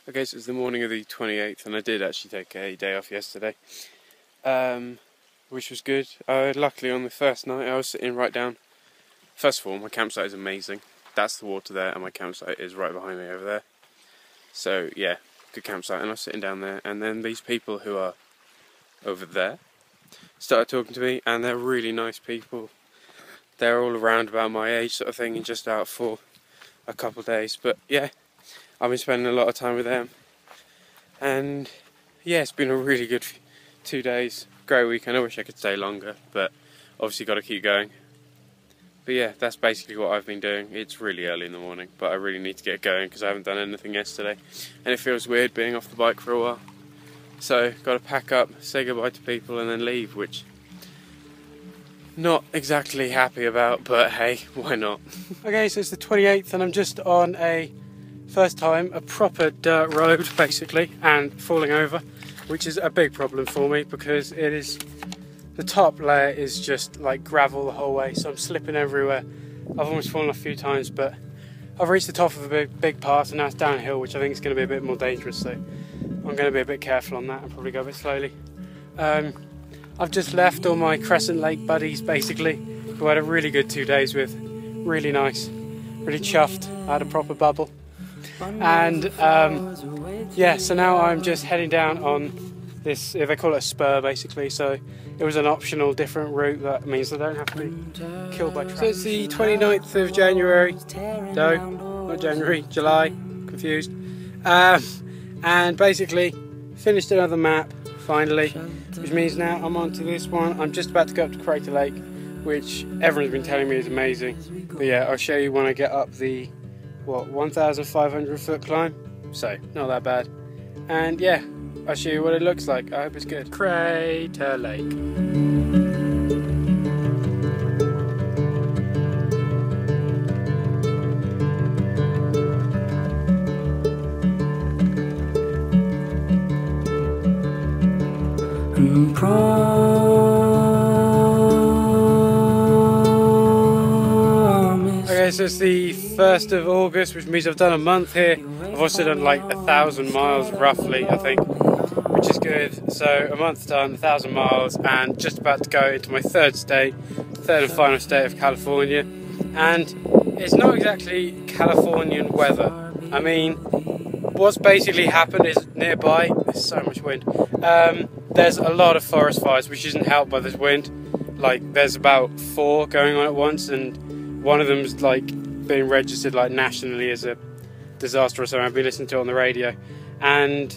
Okay, so it's the morning of the 28th, and I did actually take a day off yesterday, which was good. Luckily, on the first night, I was sitting right down. First of all, my campsite is amazing. That's the water there, and my campsite is right behind me over there. So, yeah, good campsite, and I was sitting down there, and then these people who are over there started talking to me, and they're really nice people. They're all around about my age sort of thing, and just out for a couple of days, but yeah. I've been spending a lot of time with them, and yeah, it's been a really good 2 days. Great weekend. I wish I could stay longer, but obviously got to keep going. But yeah, that's basically what I've been doing. It's really early in the morning, but I really need to get going because I haven't done anything yesterday, and it feels weird being off the bike for a while. So got to pack up, say goodbye to people, and then leave, which not exactly happy about, but hey, why not? Okay, so it's the 28th, and I'm just on first time a proper dirt road basically, and falling over, which is a big problem for me because the top layer is just like gravel the whole way, so I'm slipping everywhere. I've almost fallen off a few times, but I've reached the top of a big part, and now it's downhill, which I think is going to be a bit more dangerous, so I'm going to be a bit careful on that and probably go a bit slowly. I've just left all my Crescent Lake buddies basically, who I had a really good 2 days with. Really nice, really chuffed. I had a proper bubble. And yeah, so now I'm just heading down on this, they call it a spur basically, so it was an optional different route. That means I don't have to be killed by traffic. So it's the 29th of January, no, not January, July, confused. And basically finished another map finally, which means now I'm on to this one. I'm just about to go up to Crater Lake, which everyone's been telling me is amazing. But yeah, I'll show you when I get up the 1,500 foot climb, so not that bad. And yeah, I'll show you what it looks like. I hope it's good. Crater Lake. Okay, so it's the 1st of August, which means I've done a month here. I've also done like 1,000 miles roughly, I think, which is good. So a month done, 1,000 miles, and just about to go into my third and final state of California. And it's not exactly Californian weather. I mean, what's basically happened is nearby, there's so much wind, there's a lot of forest fires, which isn't helped by this wind. Like, there's about 4 going on at once, and one of them's like being registered like nationally as a disaster or something. I've been listening to it on the radio, and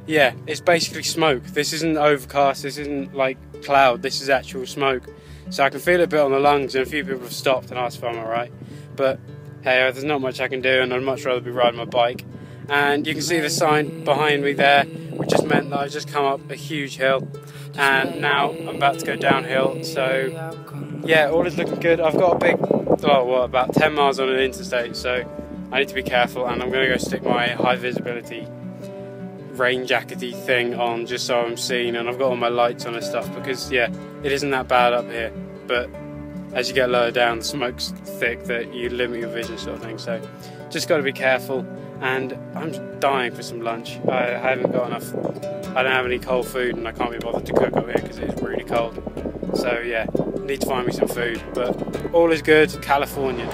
yeah, it's basically smoke. This isn't overcast, this isn't like cloud, this is actual smoke. So I can feel it a bit on the lungs, and a few people have stopped and asked if I'm alright. But hey, there's not much I can do, and I'd much rather be riding my bike. And you can see the sign behind me there, which just meant that I've just come up a huge hill, and now I'm about to go downhill. So yeah, all is looking good. I've got a big, about 10 miles on an interstate, so I need to be careful, and I'm going to go stick my high visibility rain jackety thing on just so I'm seen, and I've got all my lights on and stuff, because yeah, it isn't that bad up here, but as you get lower down, the smoke's thick that you limit your vision sort of thing, so just got to be careful. And I'm dying for some lunch. I haven't got enough, I don't have any cold food, and I can't be bothered to cook up here because it's really cold. So yeah, need to find me some food, but all is good. California.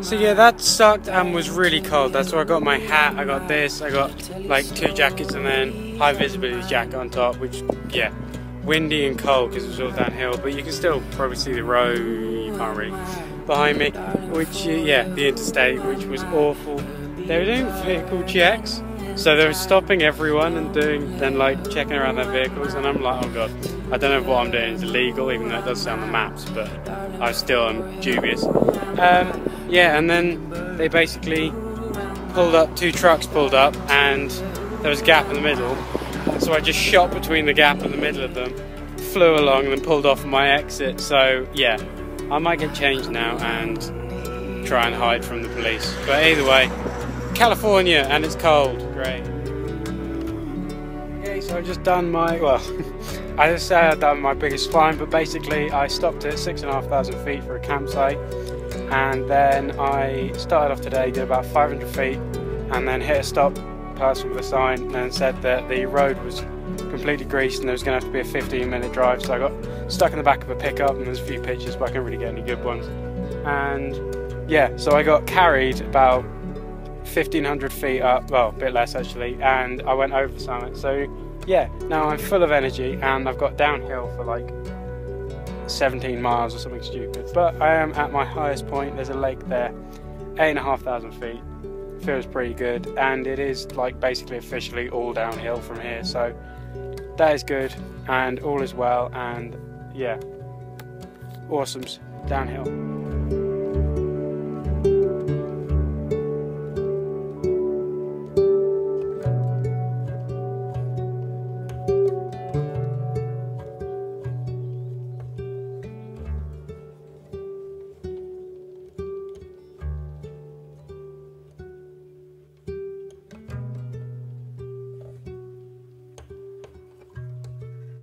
So yeah, that sucked and was really cold. That's why I got my hat, I got this, I got like 2 jackets and then high visibility jacket on top, which yeah, windy and cold because it was all downhill, but you can still probably see the road, you can't really, behind me, which yeah, the interstate, which was awful. They were doing vehicle checks, so they were stopping everyone and then like checking around their vehicles, and I'm like, oh god, I don't know if what I'm doing is illegal, even though it does say on the maps, but I still am dubious. Yeah, and then they basically pulled up, 2 trucks pulled up, and there was a gap in the middle. So I just shot between the gap in the middle of them, flew along, and then pulled off my exit. So yeah, I might get changed now and try and hide from the police. But either way, California, and it's cold. Great. Okay, so I've just done my, well, I just say I've done my biggest climb, but basically I stopped at 6,500 feet for a campsite. and then I started off today, did about 500 feet, and then hit a stop person with a sign, and then said that the road was completely greased and there was going to have to be a 15-minute drive. So I got stuck in the back of a pickup, and there's a few pictures, but I couldn't really get any good ones. And yeah, so I got carried about 1,500 feet up, well, a bit less actually, and I went over the summit. So yeah, now I'm full of energy, and I've got downhill for like 17 miles or something stupid. But I am at my highest point. There's a lake there, 8,500 feet. Feels pretty good, and it is like basically officially all downhill from here. So that is good, and all is well, and yeah, awesomes downhill.